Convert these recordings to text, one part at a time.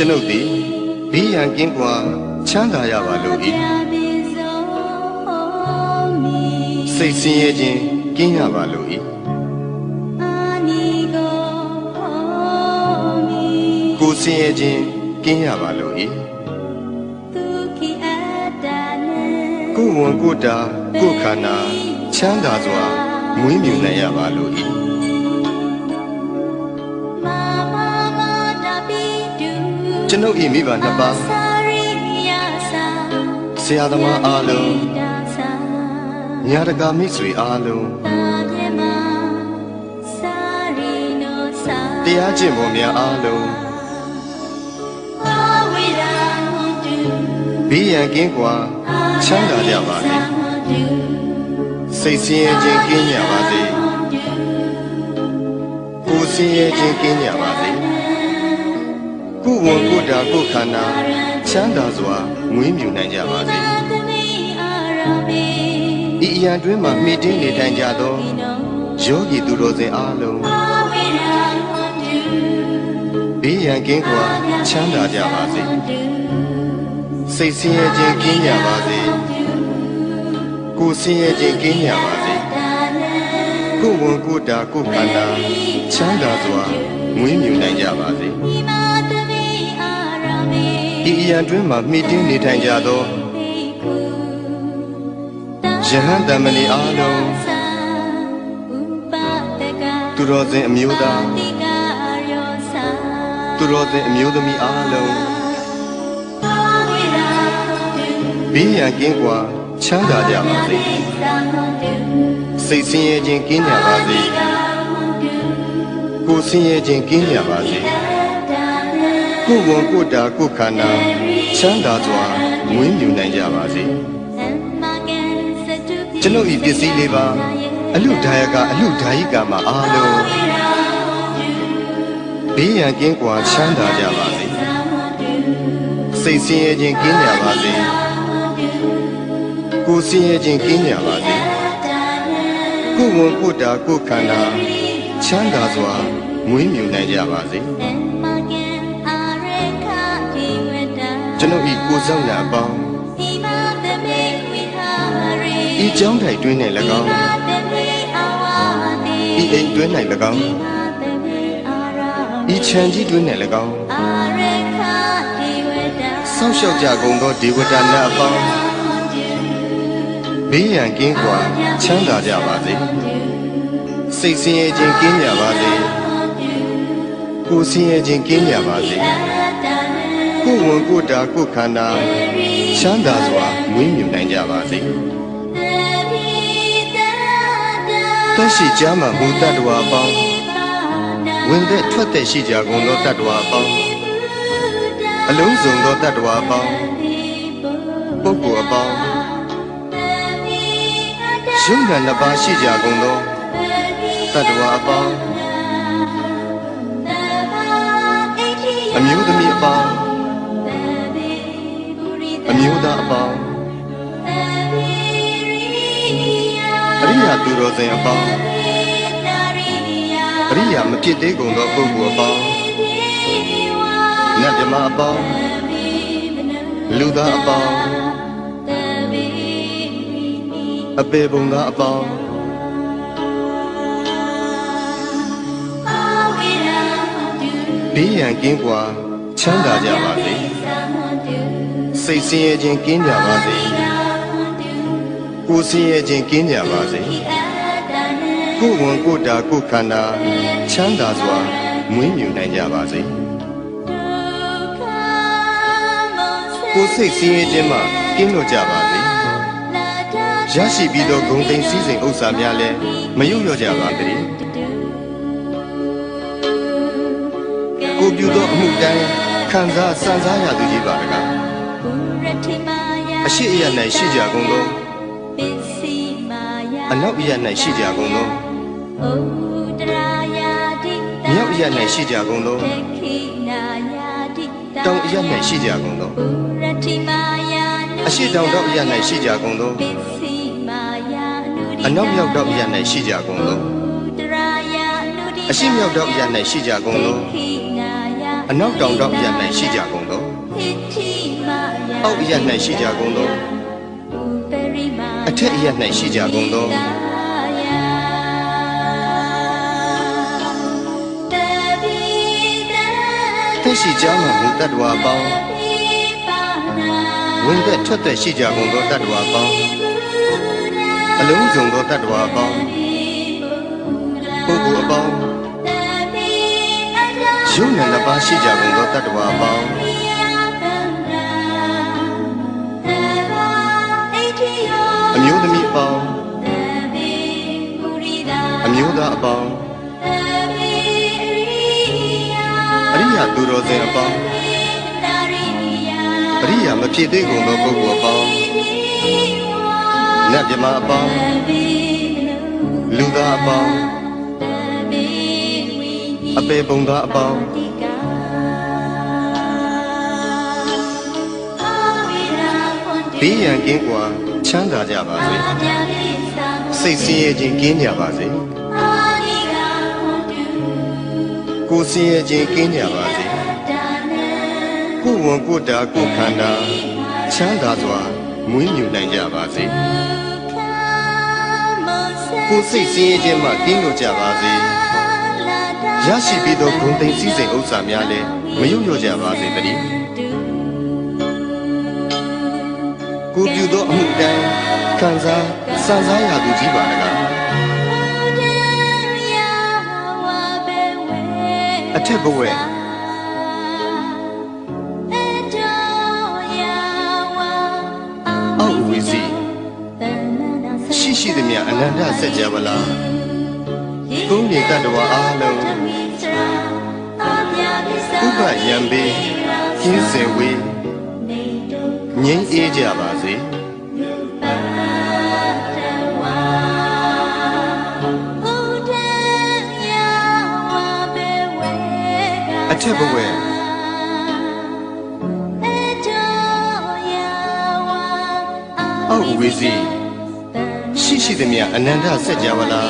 ကျွန်ုပ်သည်ဘေးရန်ကင်းကွာချမ်းသာရပါလို့၏စိတ်ဆင်းရဲခြင်းကင်းရပါလို့၏ကိုယ်ဆင်းရဲခြင်းကင်းရပါလို့၏ကိုယ်ဝန်ကိုယ်တာကိုယ်ခန္ဓာချမ်းသာစွာမွေးမြူနိုင်ရပါလို့၏ကျွန်ုပ်၏မိဘနှစ်ပါးဆရာသမားအားလုံးညာတကာမိတ်ဆွေအားလုံးတရားကျင့်ပုံများအားလုံးဘေးရန်ကင်းကွာချမ်းသာကြပါစေစိတ်ဆင်းရဲခြင်းကင်းကြပါစေကိုယ်ဆင်းရဲခြင်းကင်းကြပါစေကိုယ်ဝန်ကိုယ်တာကိုယ်ခန္ဓာချမ်းသာစွာမွေးမြူနိုင်ကြပါစေဤအရာတွင်မှမိတင်းနေထိုင်ကြသောယောဂီသူတော်စင်အားလုံးဘေးရန်ကင်းကွာချမ်းသာကြပါစေစိတ်ဆင်းရဲခြင်းကင်းကြပါစေကိုယ်ဆင်းရဲခြင်းကင်းကြပါစေကိုယ်ဝန်ကိုယ်တာကိုယ်ခန္ဓာချမ်းသာစွာမွေးမြူနိုင်ကြပါစေဤအရာတွင်မှမိတင်းနေထိုင်ကြသောယဟန်တမဏေအားလုံးသူတော်စင်အမျိုးသားသူတော်စင်အမျိုးသမီးအားလုံးဘေးရန်ကင်းကွာချမ်းသာကြပါစေစိတ်ဆင်းရဲခြင်းကင်းကြပါစေကိုယ်ဆင်းရဲခြင်းကင်းကြပါစေကိုယ်ဝန်ကိုယ်တာကိုယ်ခန္ဓာချမ်းသာစွာမွေးမြူနိုင်ကြပါစေကျွန်ုပ်ဤပစ္စည်းလေးပါအလူဒါယကအလူဒါယိကမှာအားလုံးဘေးရန်ကင်းကွာချမ်းသာကြပါစေစိတ်ဆင်းရဲခြင်းကင်းကြပါစေကိုယ်ဆင်းရဲခြင်းကင်းကြပါစေကိုယ်ဝန်ကိုယ်တာကိုယ်ခန္ဓာချမ်းသာစွာမွေးမြူနိုင်ကြပါစေကျွန်ုပ်ဤကိုယ်ဆောင်ရာအပေါင်းဤကျောင်းထိုင်တွင်၌၎င်းဤအိမ်တွင်၌၎င်းဤခြံကြီးတွင်၌၎င်းဆောက်ရှောက်ကြကုန်သောဒေဝတာနတ်အပေါင်းဘေးရန်ကင်းကွာချမ်းသာကြပါစေစိတ်ဆင်းရဲခြင်းကင်းကြပါစေကိုယ်ဆင်းရဲခြင်းကင်းကြပါစေကိုယ်ဝန်ကိုယ်တာကိုယ်ခန္ဓာချမ်းသာစွာမွေးမြူနိုင်ကြပါစေတရှိကြမှာဘုတ္တတဝါအပေါင်းဝင်သက်ထွက်သက်ရှိကြကုန်သောတတ္တဝါအပေါင်းအလုံးစုံသောတတ္တဝါအပေါင်းပုဂ္ဂိုလ်အပေါင်းယုံနာနှစ်ပါးရှိကြကုန်သောတတ္တဝါအပေါင်းအမျိုးသမီးအပေါင်းအမျိုးသားအပေါင်းအရိယာသူတော်စင်အပေါင်းအရိယာမဖြစ်သေးကုန်သောပုဂ္ဂိုလ်အပေါင်းနတ်မြမအပေါင်းလူသားအပေါင်းအပေပုံသားအပေါင်းဘေးရန်ကင်းကွာချမ်းသာကြပါစေစိတ်ဆင်းရဲခြင်းကင်းကြပါစေကိုယ်ဆင်းရဲခြင်းကင်းကြပါစေကိုယ်ဝန်ကိုယ်တာကိုယ်ခန္ဓာချမ်းသာစွာမွေးမြူနိုင်ကြပါစေကိုယ်စိတ်ဆင်းရဲခြင်းမှကင်းလွတ်ကြပါစေရရှိပြီးသောဂုဏ်သိမ်းစည်းစိမ်ဥစ္စာများလည်းမယုတ်လျော့ကြပါစေကိုပြုသောအမှုတိုင်းခံစားစံစားရသူကြီးပါတကားအရှိအယ၌ရှိကြကုန်သောအနောက်အယ၌ရှိကြကုန်သောမြောက်အယ၌ရှိကြကုန်သောတောင်အယ၌ရှိကြကုန်သောအရှိတောင်တောင်အယ၌ရှိကြကုန်သောအနောက်မြောက်တောင်အယ၌ရှိကြကုန်သောအရှိမြောက်တောင်အယ၌ရှိကြကုန်သော အနောက်တောင်တောင်ရ၌ရှိကြကုန်သောအောက်အရ၌ရှိကြကုန်သောအထက်အရ၌ရှိကြကုန်သောသက်ရှိကြမှမူတတ္တဝါပေါင်းဝင်သက်ထွက်သက်ရှိကြကုန်သောတတ္တဝါပေါင်းအလုံးစုံသောတတ္တဝါပေါင်းပုဂ္ဂိုလ်အပေါင်းယုံနဲ့နှစ်ပါးရှိကြကုန်သောတတ္တဝါပေါင်းအမျိုးသမီးပေါင်းအမျိုးသားအပေါင်းအရိယာသူတော်စင်အပေါင်းအရိယာမဖြစ်သေးကုန်သောပုဂ္ဂိုလ်အပေါင်းနတ်မြမအပေါင်းလူသားအပေါင်းအပေပုံသားအပေါင်းဘေးရန်ကင်းကွာချမ်းသာကြပါစေစိတ်ဆင်းရဲခြင်းကင်းကြပါစေကိုယ်ဆင်းရဲခြင်းကင်းကြပါစေကိုယ်ဝန်ကိုယ်တာကိုယ်ခန္ဓာချမ်းသာစွာမွေးမြူနိုင်ကြပါစေကိုယ်စိတ်ဆင်းရဲခြင်းမှကင်းလို့ကြပါစေရရှိပြီးသောဂုဏ်သိမ်းစည်းစိမ်ဥစ္စာများလည်းမယုံလျော့ကြပါစေတည်းကိုပြုသောအမှုတိုင်းခံစားစံစားရသူကြီးပါတကားအထက်ဘဝအောက်ဝီစီရှိသည်မြအနန္တစัจ java လာသုံးနေတတ္တဝါအားလုံးဥပယံပေကင်းစင်ဝေးငြိမ်းအေးကြပါစေအထက်ဘဝအောက်ဝီစီရှိသည်မြအနန္တစัจ java လာ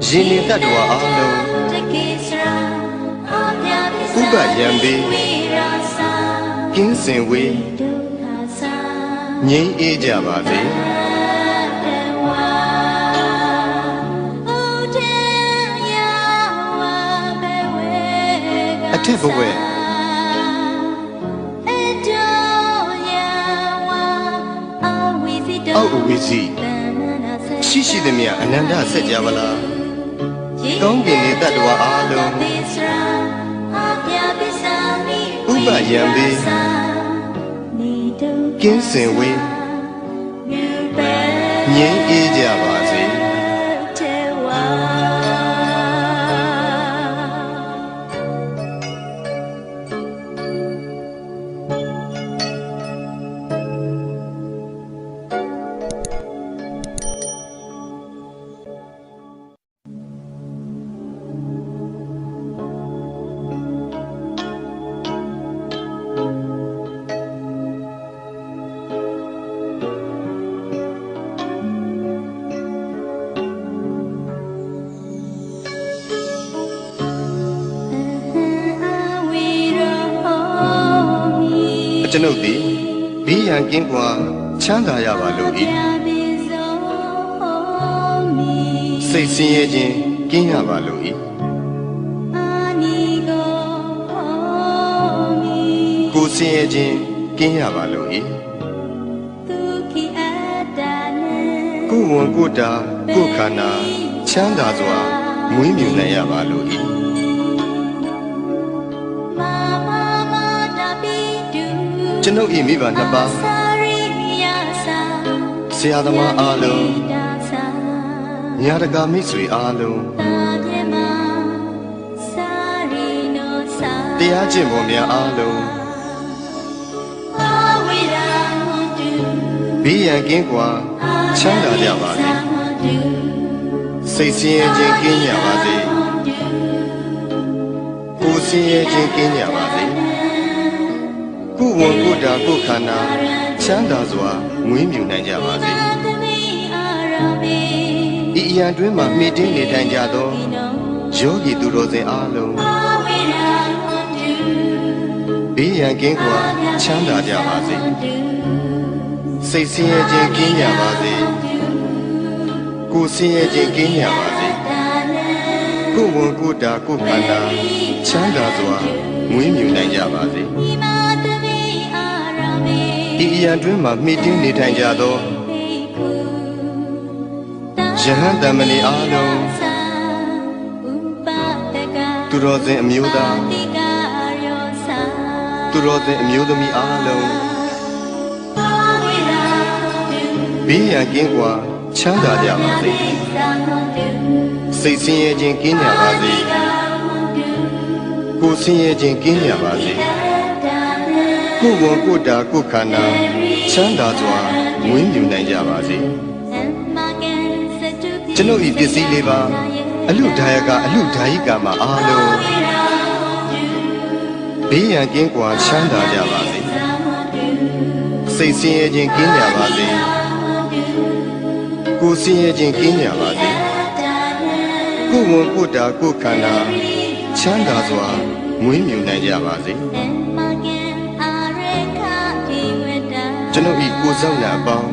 ရှင်နေတတ္တဝါအားလုံးဥပယံပေကင်းစင်ဝေးငြိမ်းအေးကြပါစေအထက်ဘဝအောက်ဝီစီရှိသည်မြအနန္တစัจ java လာကောင်းကင်နေတတ္တဝါအားလုံးဥပယံပေကင်းစင်ဝေးငြိမ်းအေးကြပါစေကျွန်ုပ်သည်ဘေးရန်ကင်းကွာချမ်းသာရပါလို့၏စိတ်ဆင်းရဲခြင်းကင်းရပါလို့၏ကိုယ်ဆင်းရဲခြင်းကင်းရပါလို့၏ကိုယ်ဝန်ကိုယ်တာကိုယ်ခန္ဓာချမ်းသာစွာမွေးမြူနိုင်ရပါလို့၏ကျွန်ုပ်၏မိဘနှစ်ပါးဆရာသမားအားလုံးညာတကာမိတ်ဆွေအားလုံးတရားကျင့်ပေါ်များအားလုံးဘေးရန်ကင်းကွာချမ်းသာကြပါစေစိတ်ဆင်းရဲခြင်းကင်းကြပါစေကိုယ်ဆင်းရဲခြင်းကင်းကြပါစေကိုယ်ဝန်ကိုယ်တာကိုယ်ခန္ဓာချမ်းသာစွာမွေးမြူနိုင်ကြပါစေဤအရာတွင်မှမိတင်းနေထိုင်ကြသောယောဂီသူတော်စင်အားလုံး ဘေးရန်ကင်းကွာချမ်းသာကြပါစေစိတ်ဆင်းရဲခြင်းကင်းကြပါစေကိုယ်ဆင်းရဲခြင်းကင်းကြပါစေကိုယ်ဝန်ကိုယ်တာကိုယ်ခန္ဓာချမ်းသာစွာမွေးမြူနိုင်ကြပါစေဒီအရာတွင်မှမှီတင်းနေထိုင်ကြသောယဟန်တမဏေအားလုံးသူတော်စင်အမျိုးသားသူတော်စင်အမျိုးသမီးအားလုံးဘေးရန်ကင်းကွာချမ်းသာကြပါစေစိတ်ဆင်းရဲခြင်းကင်းကြပါစေကိုယ်ဆင်းရဲခြင်းကင်းကြပါစေကိုယ်ဝန်ကိုယ်တာကိုယ်ခန္ဓာချမ်းသာစွာမွေးမြူနိုင်ကြပါစေကျွန်ုပ်ဤပစ္စည်းလေးပါအလူဒါယကအလူဒါယိကာမှာအားလုံးဘေးရန်ကင်းကွာချမ်းသာကြပါစေစိတ်ဆင်းရဲခြင်းကင်းကြပါစေကိုယ်ဆင်းရဲခြင်းကင်းကြပါစေကိုယ်ဝန်ကိုယ်တာကိုယ်ခန္ဓာချမ်းသာစွာမွေးမြူနိုင်ကြပါစေကျွန်ုပ်ဤကိုယ်ဆောင်နာအပေါင်း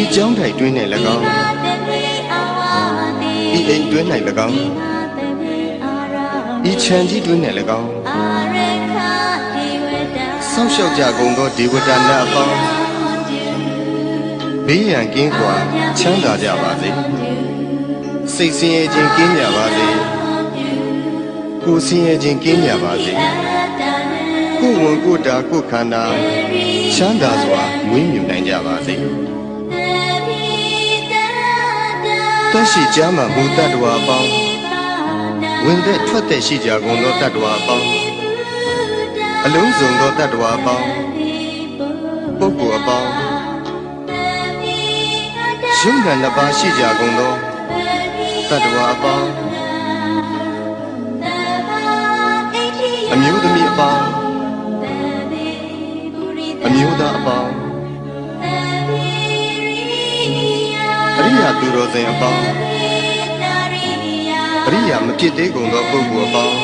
ဤကြောင်းထိုင်တွင်း၌၎င်းဤအိမ်တွင်း၌၎င်းဤခြံကြီးတွင်း၌၎င်းဆောက်ရှောက်ကြကုန်သောဒေဝတာနာအပေါင်းဘေးရန်ကင်းကွာချမ်းသာကြပါစေစိတ်ဆင်းရဲခြင်းကင်းကြပါစေကိုယ်ဆင်းရဲခြင်းကင်းကြပါစေကိုယ်ဝန်ကိုယ်တာကိုယ်ခန္ဓာချမ်းသာစွာမွေးမြူနိုင်ကြပါစေတရှိကြမှာဘုဒ္ဓတ္တဝါအပေါင်းဝင်သက်ထွက်သက်ရှိကြကုန်သောတတ္တဝါအပေါင်းအလုံးစုံသောတတ္တဝါအပေါင်းပုဂ္ဂိုလ်အပေါင်းယုံနာနှစ်ပါးရှိကြကုန်သောတတ္တဝါအပေါင်းအမျိုးသမီးအပေါင်းအမျိုးသားအပေါင်းအရိယာသူတော်စင်အပေါင်းအရိယာမဖြစ်သေးကုန်သောပုဂ္ဂိုလ်အပေါင်း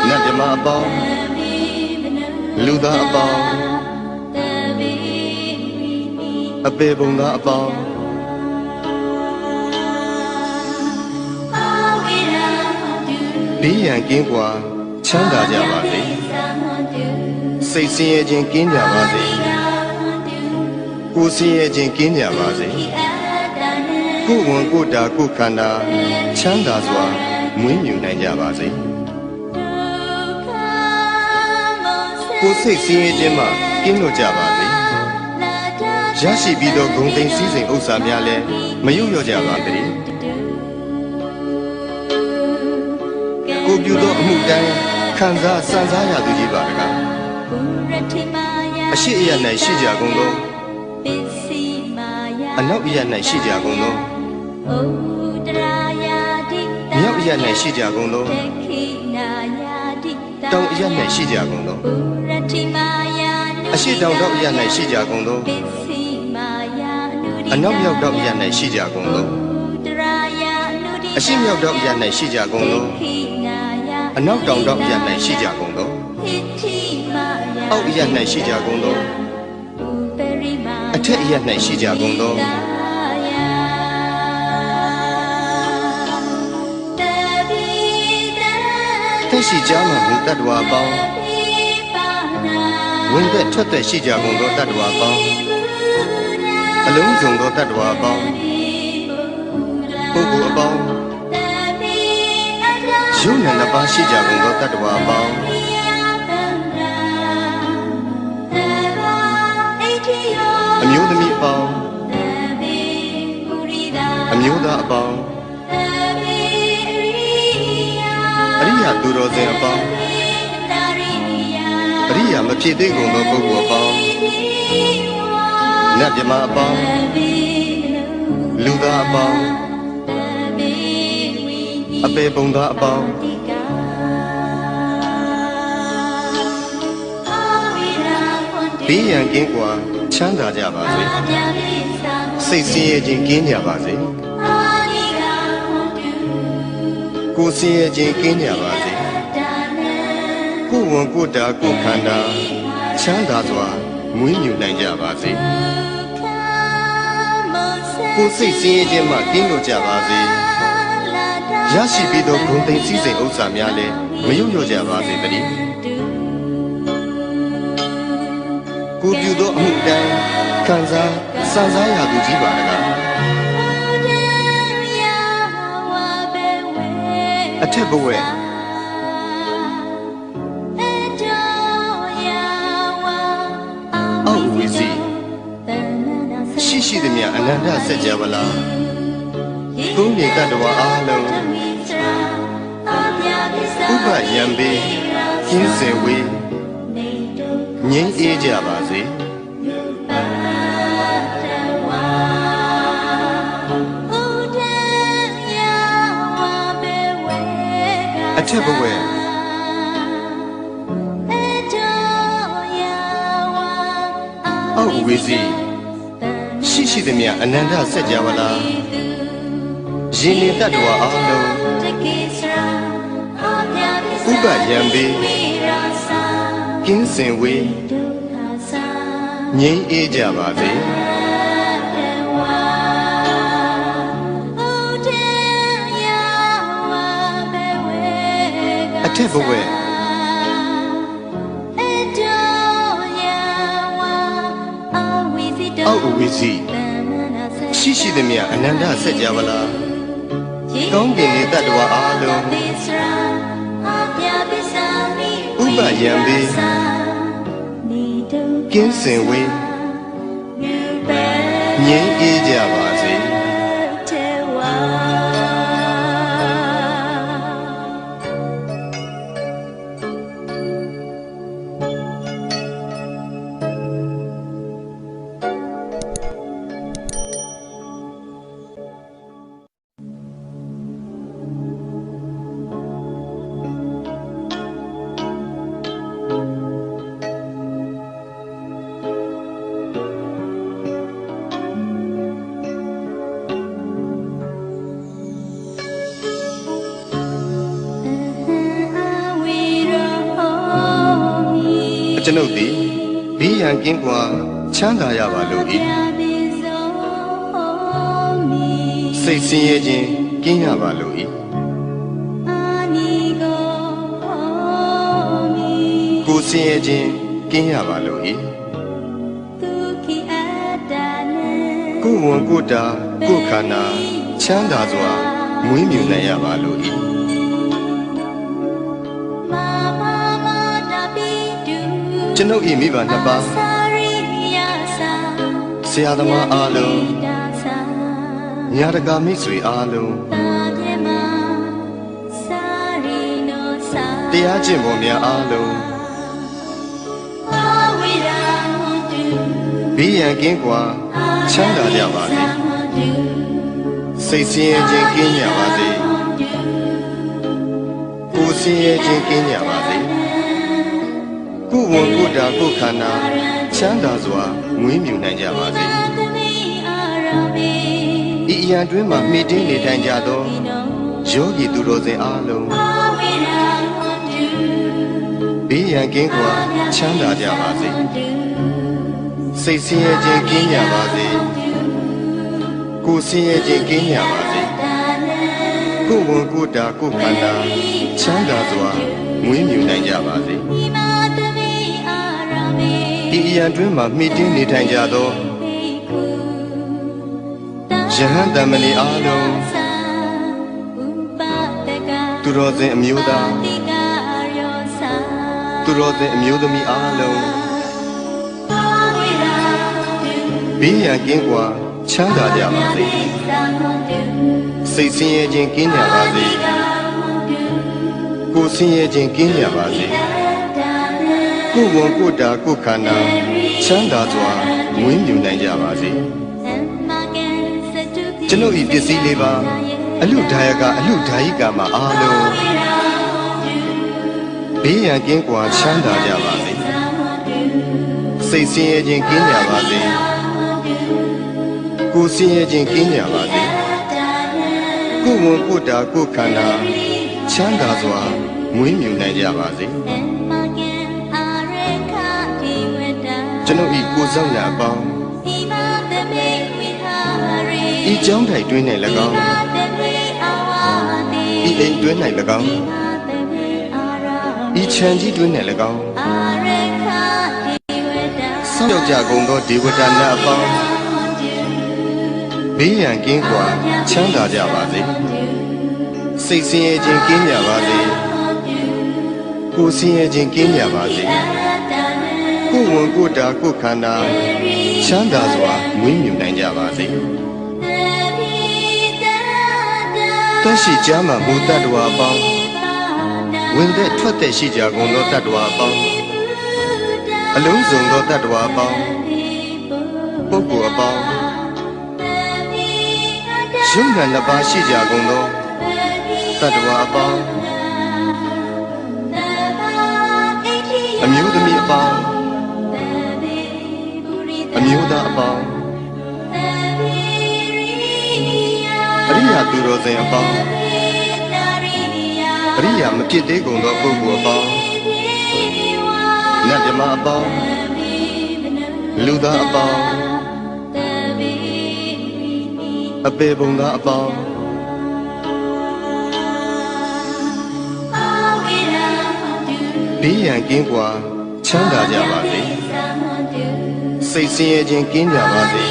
နတ်မြမအပေါင်းလူသားအပေါင်းအပေပုံသားအပေါင်းဘေးရန်ကင်းကွာချမ်းသာကြပါစေစိတ်ဆင်းရဲခြင်းကင်းကြပါစေကိုယ်ဆင်းရဲခြင်းကင်းကြပါစေကိုယ်ဝန်ကိုယ်တာကိုယ်ခန္ဓာချမ်းသာစွာမွေးမြူနိုင်ကြပါစေကိုယ်စိတ်ဆင်းရဲခြင်းမှကင်းလွတ်ကြပါစေရရှိပြီးသောဂုဏ်သိမ်းစည်းစိမ်ဥစ္စာများလည်းမယုတ်လျော့ကြပါစေကိုပြုသောအမှုတိုင်းခံစားစံစားရသူကြီးပါတကားအရှိအယ၌ရှိကြကုန်သောအနောက်အယ၌ရှိကြကုန်သောမြောက်အယ၌ရှိကြကုန်သောတောင်အယ၌ရှိကြကုန်သောအရှိတောင်တောင်အယ၌ရှိကြကုန်သောအနောက်မြောက်တောင်အယ၌ရှိကြကုန်သောအရှိမြောက်တောင်အယ၌ရှိကြကုန်သောအနောက်တောင်တောင်အယ၌ရှိကြကုန်သောအောက်အယ၌ရှိကြကုန်သောအထက်အယ၌ရှိကြကုန်သောသက်ရှိကြမှာမူတတ္တဝါပေါင်းဝင်သက်ထွက်သက်ရှိကြကုန်သောတတ္တဝါပေါင်းအလုံးစုံသောတတ္တဝါပေါင်းပုဂ္ဂိုလ်အပေါင်းယုံနာနှစ်ပါးရှိကြကုန်သောတတ္တဝါပေါင်းအမျိုးသမီးအပေါင်းအမျိုးသားအပေါင်းအရိယာသူတော်စင်အပေါင်းအရိယာမဖြစ်သေးကုန်သောပုဂ္ဂိုလ်အပေါင်းနတ်မြမအပေါင်းလူသားအပေါင်းအပေပုံသားအပေါင်းဘေးရန်ကင်းကွာချမ်းသာကြပါစေစိတ်ဆင်းရဲခြင်းကင်းကြပါစေကိုယ်ဆင်းရဲခြင်းကင်းကြပါစေ ကိုယ်ဝန်ကိုယ်တာကိုယ်ခန္ဓာချမ်းသာစွာမွေးမြူနိုင်ကြပါစေကိုယ်စိတ်ဆင်းရဲခြင်းမှကင်းလွတ်ကြပါစေရရှိပြီးသောဂုဏ်သိမ်းစည်းစိမ်ဥစ္စာများလည်းမယုံလျော့ကြပါစေတည်းကိုပြုသောအမှုတိုင်းခံစားစံစားရသူကြီးပါတကားအထက်ဘဝအောက်ဝီစီရှိသည်များအနန္တစัจ java လာကုန်းမြေကတ္တဝါအားလုံးဥပယံပေကင်းစင်ဝေးငြိမ်းအေးကြပါစေအထက်ဘဝအောက်ဝီစီရှိသည်များအနန္တစัจ java လာရှင်နေတ္တဝါအားလုံးဥပယံပေကင်းစင်ဝေးငြိမ်းအေးကြပါစေအထက်ဘဝအောက်ဝီစီရှိသည်များအနန္တစัจ java လာကောင်းကင်လေတ္တဝါအားလုံးဥပယံပေကင်းစင်ဝေးငြိမ်းအေးကြပါစေကျွန်ုပ်သည်ဘေးရန်ကင်းကွာချမ်းသာရပါလို့၏စိတ်ဆင်းရဲခြင်းကင်းရပါလို့၏ကိုယ်ဆင်းရဲခြင်းကင်းရပါလို့၏ကိုယ်ဝန်ကိုယ်တာကိုယ်ခန္ဓာချမ်းသာစွာမွေးမြူနိုင်ရပါလို့၏ကျွန်ုပ်၏မိဘနှစ်ပါးဆရာသမားအားလုံးညာတကာမိတ်ဆွေအားလုံးတရားကျင့်ပေါ်များအားလုံးဘေးရန်ကင်းကွာချမ်းသာကြပါစေစိတ်ဆင်းရဲခြင်းကင်းကြပါစေကိုယ်ဆင်းရဲခြင်းကင်းကြပါစေကိုယ်ဝန်ကိုယ်တာကိုယ်ခန္ဓာချမ်းသာစွာမွေးမြူနိုင်ကြပါစေဤအရာတွင်မှမှီတင်းနေထိုင်ကြသောယောဂီသူတော်စင်အားလုံးဘေးရန်ကင်းကွာချမ်းသာကြပါစေစိတ်ဆင်းရဲခြင်းကင်းကြပါစေကိုယ်ဆင်းရဲခြင်းကင်းကြပါစေကိုယ်ဝန်ကိုယ်တာကိုယ်ခန္ဓာချမ်းသာစွာမွေးမြူနိုင်ကြပါစေဤအရာတွင်မှမှီတင်းနေထိုင်ကြသောယဟန်တမဏေအားလုံးသူတော်စင်အမျိုးသားသူတော်စင်အမျိုးသမီးအားလုံးဘေးရန်ကင်းကွာချမ်းသာကြပါစေစိတ်ဆင်းရဲခြင်းကင်းကြပါစေကိုယ်ဆင်းရဲခြင်းကင်းကြပါစေကိုယ်ဝန်ကိုယ်တာကိုယ်ခန္ဓာချမ်းသာစွာမွေးမြူနိုင်ကြပါစေကျွန်ုပ်၏ပစ္စည်းလေးပါအလူဒါယကအလူဒါယိကာမှာအားလုံးဘေးရန်ကင်းကွာချမ်းသာကြပါစေစိတ်ဆင်းရဲခြင်းကင်းကြပါစေကိုယ်ဆင်းရဲခြင်းကင်းကြပါစေကိုယ်ဝန်ကိုယ်တာကိုယ်ခန္ဓာချမ်းသာစွာမွေးမြူနိုင်ကြပါစေ ကျွန်ုပ်ဤကိုယ်ဆောင်နာအပေါင်းဤကြောင်းထိုင်တွင်၌၎င်းဤအိမ်တွင်၌၎င်းဤခြံကြီးတွင်၌၎င်းဆောက်ကြကုန်သောဒေဝတာနာအပေါင်းဘေးရန်ကင်းကွာချမ်းသာကြပါစေစိတ်ဆင်းရဲခြင်းကင်းကြပါစေကိုယ်ဆင်းရဲခြင်းကင်းကြပါစေကိုယ်ဝန်ကိုယ်တာကိုယ်ခန္ဓာချမ်းသာစွာမွေးမြူနိုင်ကြပါစေတရှိကြမှာမူတ္တဝါအပေါင်းဝင်တဲ့ထွက်တဲ့ရှိကြကုန်သောတ္တဝါအပေါင်းအလုံးစုံသောတ္တဝါအပေါင်းပုဂ္ဂိုလ်အပေါင်းယုံနာနှစ်ပါးရှိကြကုန်သောတတ္တဝါအပေါင်းအမျိုးသမီးအပေါင်းအမျိုးသားအပေါင်းအရိယာသူတော်စင်အပေါင်းအရိယာမဖြစ်သေးကုန်သောပုဂ္ဂိုလ်အပေါင်းနတ်မြမအပေါင်းလူသားအပေါင်းအပေပုံသားအပေါင်းဘေးရန်ကင်းကွာချမ်းသာကြပါစေစိတ်ဆင်းရဲခြင်းကင်းကြပါစေ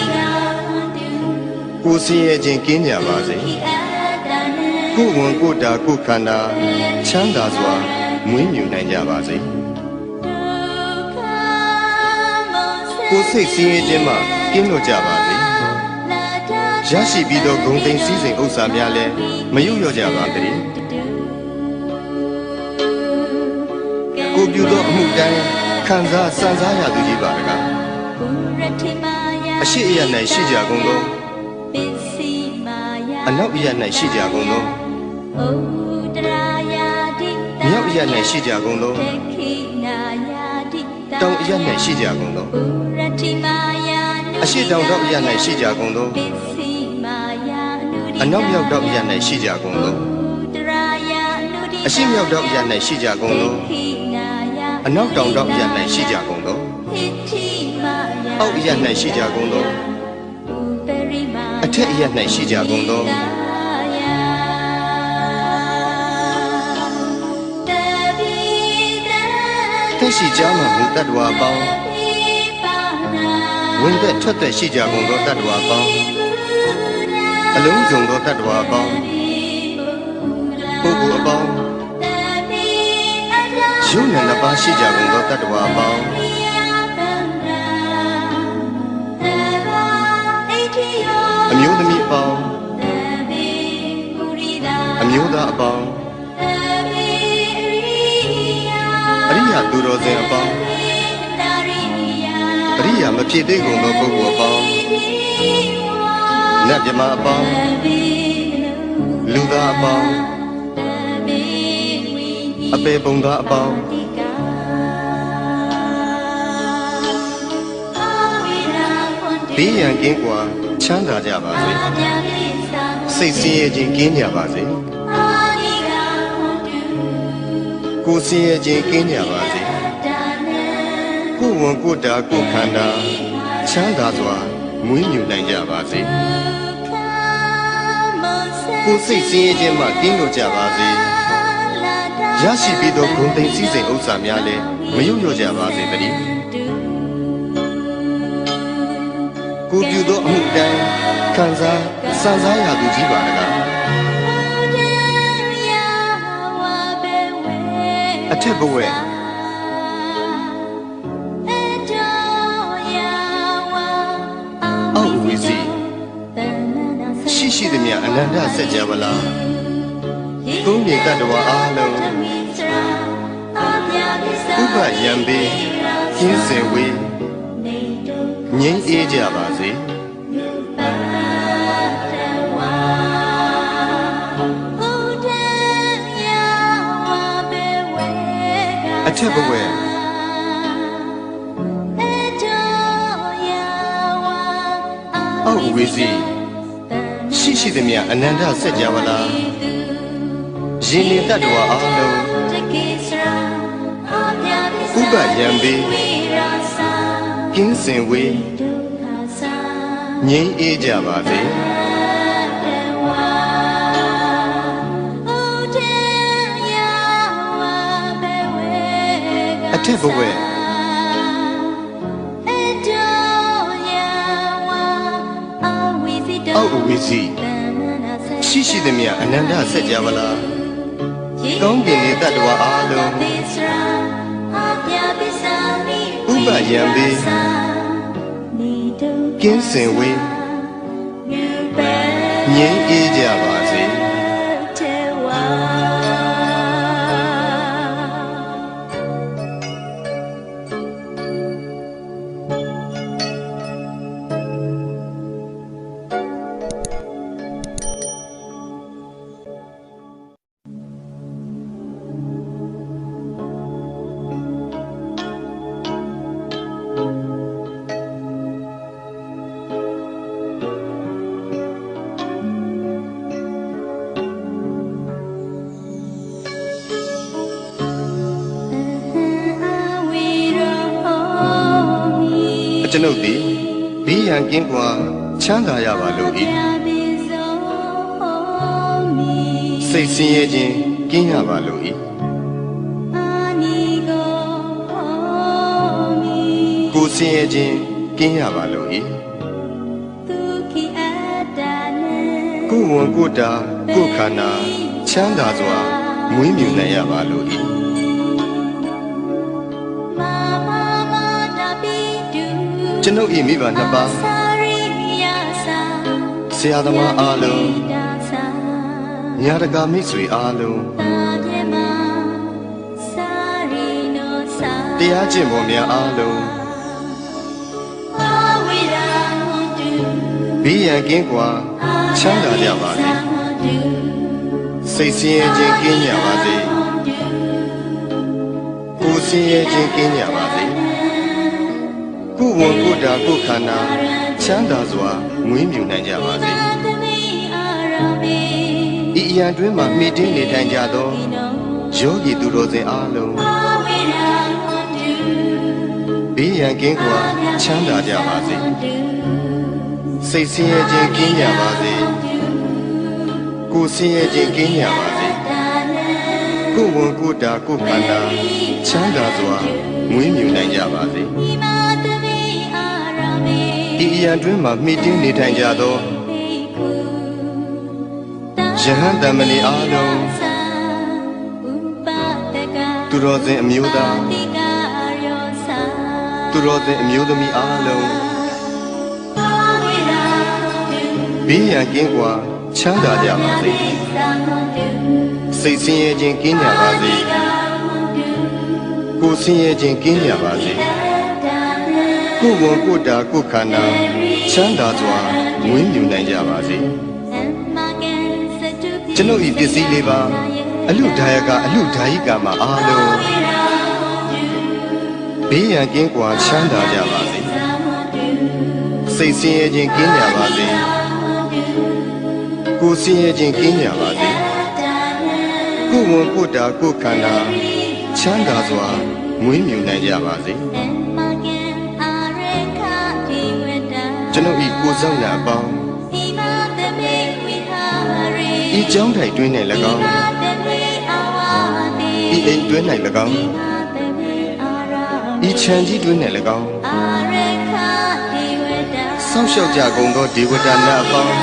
ကိုယ်ဆင်းရဲခြင်းကင်းကြပါစေကိုယ်ဝန်ကိုယ်တာကိုယ်ခန္ဓာချမ်းသာစွာမွေးမြူနိုင်ကြပါစေကိုယ်စိတ်ဆင်းရဲခြင်းမှကင်းလွတ်ကြပါစေရရှိပြီးသောဂုဏ်သိမ်းစည်းစိမ်ဥစ္စာများလည်းမယုတ်လျော့ကြပါစေကိုပြုသောအမှုတိုင်းခံစားစံစားရသူကြီးပါတကားအရှိအယ၌ရှိကြကုန်သောအနောက်အယ၌ရှိကြကုန်သောမြောက်အယ၌ရှိကြကုန်သောတောင်အယ၌ရှိကြကုန်သောအရှိတောင်တောင်အယ၌ရှိကြကုန်သောအနောက်မြောက်တောင်အယ၌ရှိကြကုန်သောအရှိမြောက်တောင်အယ၌ရှိကြကုန်သောအနောက်တောင်တောင်အယ၌ရှိကြကုန်သောအောက်အယ၌ရှိကြကုန်သောအထက်အယ၌ရှိကြကုန်သောသက်ရှိကြမှာမူတတ္တဝါပေါင်းဝင်သက်ထွက်သက်ရှိကြကုန်သောတတ္တဝါပေါင်းအလုံးစုံသောတတ္တဝါပေါင်းပုဂ္ဂိုလ်အပေါင်းယုံနာနှစ်ပါးရှိကြကုန်သောတတ္တဝါပေါင်းအမျိုးသမီးအပေါင်းအမျိုးသားအပေါင်းအရိယာသူတော်စင်အပေါင်းအရိယာမဖြစ်သေးကုန်သောပုဂ္ဂိုလ်အပေါင်းနတ်မြမအပေါင်းလူသားအပေါင်းအပေပုံသားအပေါင်းဘေးရန်ကင်းကွာချမ်းသာကြပါစေစိတ်ဆင်းရဲခြင်းကင်းကြပါစေကိုယ်ဆင်းရဲခြင်းကင်းကြပါစေကိုယ်ဝန်ကိုယ်တာကိုယ်ခန္ဓာချမ်းသာစွာမွေးမြူနိုင်ကြပါစေကိုယ်စိတ်ဆင်းရဲခြင်းမှကင်းလွတ်ကြပါစေရရှိပြီးသောဂုဏ်သိမ်းစည်းစိမ်ဥစ္စာများလည်းမယုတ်လျော့ကြပါစေတည်းကိုပြုသောအမှုတိုင်းခံစားစံစားရသူကြီးပါတကားအထက်ဘဝအောက်ဝီစီရှိသည်မြအနန္တစัจ java လာသုံးမြေတတ္တဝါအားလုံးဥပယံပေကျင်းစင်ဝေးငြိမ်းအေးကြပါစေအထက်ဘဝအောက်ဝီစီရှိသည်မြအနန္တစัจ java လာယင်းနေတတ္တဝါအားလုံးဥပယံပေက င်းစင်ဝေးငြိမ်းအေးကြပါစေအထက်ဘဝအောက်အဝိစီရှိရှိသည်မြအနန္တဆက်ကြပါလားကောင်းကင်လေးတတ္တဝါအားလုံးဥပယံပေကင်းစင်ဝေးငြိမ်းအေးကြပါစေကျွန်ုပ်သည်ဘေးရန်ကင်းကွာချမ်းသာရပါလို့၏စိတ်ဆင်းရဲခြင်းကင်းရပါလို့၏ကိုယ်ဆင်းရဲခြင်းကင်းရပါလို့၏ကိုယ်ဝန်ကိုယ်တာကိုယ်ခန္ဓာချမ်းသာစွာမွေးမြူနိုင်ရပါလို့၏ကျွန်ုပ်၏မိဘနှစ်ပါးဆရာသမားအားလုံးညာတကာမိတ်ဆွေအားလုံးတရားကျင့်ပေါ်များအားလုံးဘေးရန်ကင်းကွာချမ်းသာကြပါစေစိတ်ဆင်းရဲခြင်းကင်းကြပါစေကိုယ်ဆင်းရဲခြင်းကင်းကြပါစေကိုယ်ဝန်ကိုယ်တာကိုယ်ခန္ဓာချမ်းသာစွာမွေးမြူနိုင်ကြပါစေဤအရာတွင်မှမိတင်းနေထိုင်ကြသောယောဂီသူတော်စင်အားလုံးဘေးရန်ကင်းကွာချမ်းသာကြပါစေစိတ်ဆင်းရဲခြင်းကင်းကြပါစေကိုယ်ဆင်းရဲခြင်းကင်းကြပါစေကိုယ်ဝန်ကိုယ်တာကိုယ်ခန္ဓာချမ်းသာစွာမွေးမြူနိုင်ကြပါစေဤအရာတွင်မှမိတင်းနေထိုင်ကြသောယဟန်တမဏေအားလုံးသူတော်စင်အမျိုးသားသူတော်စင်အမျိုးသမီးအားလုံးဘေးရန်ကင်းကွာချမ်းသာကြပါစေစိတ်ဆင်းရဲခြင်းကင်းကြပါစေကိုယ်ဆင်းရဲခြင်းကင်းကြပါစေကိုယ်ဝန်ကိုယ်တာကိုယ်ခန္ဓာချမ်းသာစွာမွေးမြူနိုင်ကြပါစေကျွန်ုပ်၏ပစ္စည်းလေးပါအလူဒါယကအလူဒါယိကာမှာအားလုံးဘေးရန်ကင်းကွာချမ်းသာကြပါစေစိတ်ဆင်းရဲခြင်းကင်းကြပါစေကိုယ်ဆင်းရဲခြင်းကင်းကြပါစေကိုယ်ဝန်ကိုယ်တာကိုယ်ခန္ဓာချမ်းသာစွာမွေးမြူနိုင်ကြပါစေကျွန်ုပ်ဤကိုယ်ဆောင်ရာအပေါင်းဤကြောင်းထိုင်တွင်း၌၎င်းဤအိမ်တွင်း၌၎င်းဤခြံကြီးတွင်း၌၎င်းဆောက်ရှောက်ကြကုန်သောဒေဝတာနာအပေါင်း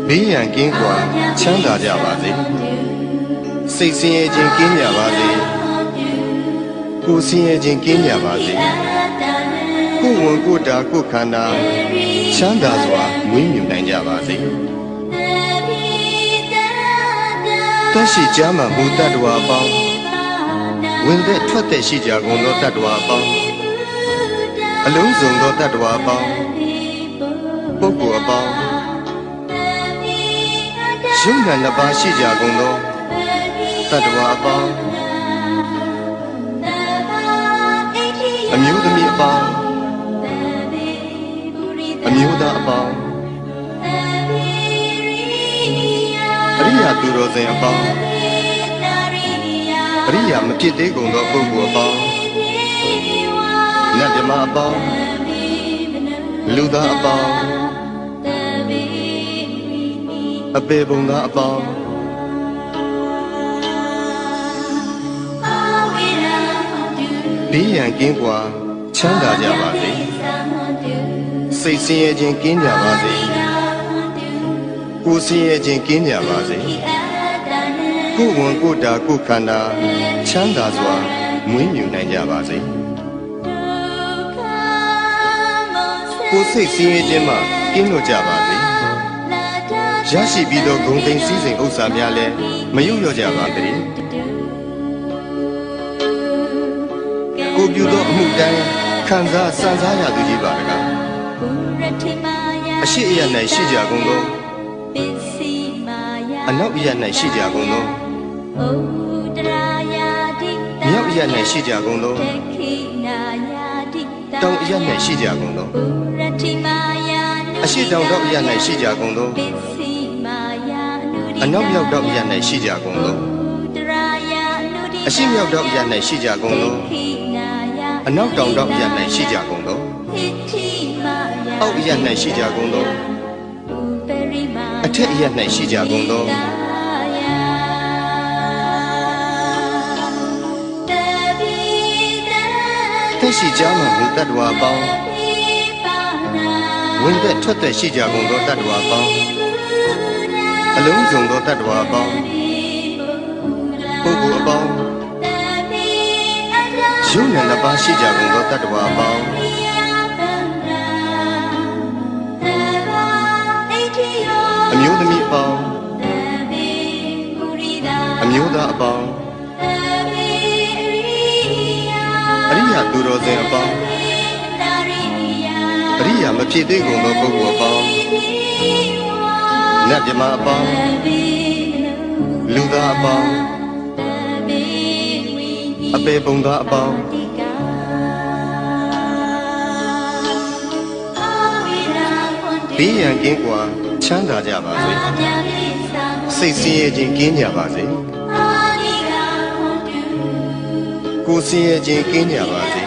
ဘေးရန်ကင်းကွာချမ်းသာကြပါစေစိတ်ဆင်းရဲခြင်းကင်းကြပါစေကိုယ်ဆင်းရဲခြင်းကင်းကြပါစေကိုယ်ဝန်ကိုယ်တာကိုယ်ခန္ဓာချမ်းသာစွာမွေးမြူနိုင်ကြပါစေတရှိကြမှာမူတ္တဝါအပေါင်းဝင်သက်ထွက်သက်ရှိကြကုန်သောတတ္တဝါအပေါင်းအလုံးစုံသောတတ္တဝါအပေါင်းပုဂ္ဂိုလ်အပေါင်းယုံနာနှစ်ပါးရှိကြကုန်သောတတ္တဝါအပေါင်းအမျိုးသမီးအပေါင်းအမျိုးသားအပေါင်းအရိယာသူတော်စင်အပေါင်းအရိယာမဖြစ်သေးကုန်သောပုဂ္ဂိုလ်အပေါင်းန နတ်မြမအပေါင်းလူသားအပေါင်းအပေပုံသားအပေါင်းဘေးရန်ကင်းကွာချမ်းသာကြပါစေစိတ်ဆင်းရဲခြင်းကင်းကြပါစေကိုယ်ဆင်းရဲခြင်းကင်းကြပါစေကိုယ်ဝန်ကိုယ်တာကိုယ်ခန္ဓာချမ်းသာစွာမွေးမြူနိုင်ကြပါစေကိုယ်စိတ်ဆင်းရဲခြင်းမှကင်းလွတ်ကြပါစေရရှိပြီးသောဂုဏ်သိမ်းစည်းစိမ်ဥစ္စာများလည်းမယုတ်လျော့ကြပါစေကိုပြုသောအမှုတိုင်းခံစားစံစားရသူကြီးပါတကားအရှိအယ၌ရှိကြကုန်သောအနောက်အယ၌ရှိကြကုန်သောမြောက်အယ၌ရှိကြကုန်သောတောင်အယ၌ရှိကြကုန်သောအရှိတောင်တောင်အယ၌ရှိကြကုန်သောအနောက်မြောက်တောင်အယ၌ရှိကြကုန်သောအရှိမြောက်တောင်အယ၌ရှိကြကုန်သောအနောက်တောင်တောင်အယ၌ရှိကြကုန်သောအောက်အယ၌ရှိကြကုန်သောအထက်အယ၌ရှိကြကုန်သောသက်ရှိကြမှမူတတ္တဝါပေါင်းဝင်သက်ထွက်သက်ရှိကြကုန်သောတတ္တဝါပေါင်းအလုံးစုံသောတတ္တဝါပေါင်းပုဂ္ဂိုလ်အပေါင်းယုံနဲ့နှစ်ပါးရှိကြကုန်သောတတ္တဝါပေါင်းအမျိုးသမီးအပေါင်းအမျိုးသားအပေါင်းအရိယာသူတော်စင်အပေါင်းအရိယာမဖြစ်သေးကုန်သောပုဂ္ဂိုလ်အပေါင်းနတ်မြမအပေါင်းလူသားအပေါင်းအပေပုံသားအပေါင်းဘေးရန်ကင်းကွာချမ်းသာကြပါစေစိတ်ဆင်းရဲခြင်းကင်းကြပါစေကိုယ်ဆင်းရဲခြင်းကင်းကြပါစေ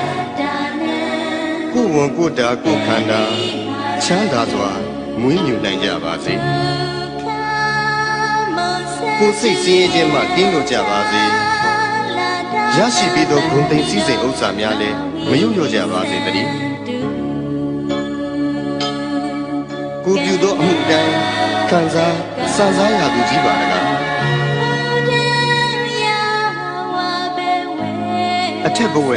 ကိုယ်ဝန်ကိုယ်တာကိုယ်ခန္ဓာချမ်းသာစွာမွေးမြူနိုင်ကြပါစေကိုယ်စိတ်ဆင်းရဲခြင်းမှကင်းလွတ်ကြပါစေရရှိပြီးသောဂုဏ်သိမ်းစည်းစိမ်ဥစ္စာများလည်းမယုတ်လျော့ကြပါစေတည်းကိုပြုသောအမှုတိုင်းခံစားစံစားရသူကြီးပါတကားအထက်ဘဝ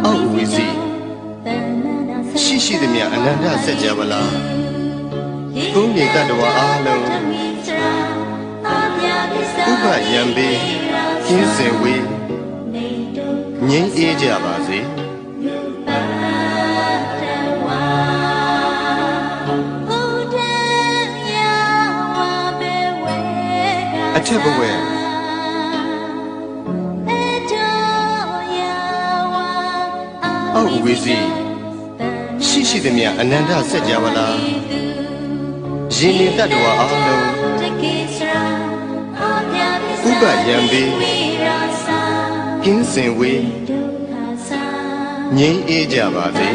အောက်ဝီစီရှိသည်မြအနန္တစัจ java လာကုန်းမြေတတ္တဝါအားလုံးဥပယံပေကျင်းစင်ဝေးငြိမ်းအေးကြပါစေအထက်ဘဝအောက်ဝီစီရှိသည်မြအနန္တစัจ java လာယင်းနေတတ္တဝါအားလုံးဥပယံပေကင်းစင်ဝေးငြိမ်းအေးကြပါစေ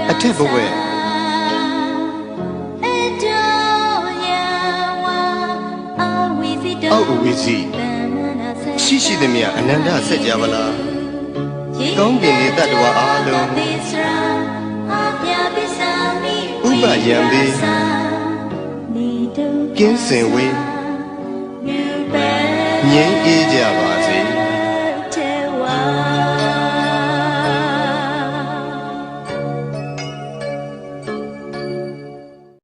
အထက်ဘဝအောက်ဝီစီရှိသည်မြအနန္တစัจ java လာကောင်းကင်နေတတ္တဝါအားလုံးဥပယံပေကင်းစင်ဝေးငြိမ်းအေးကြပါ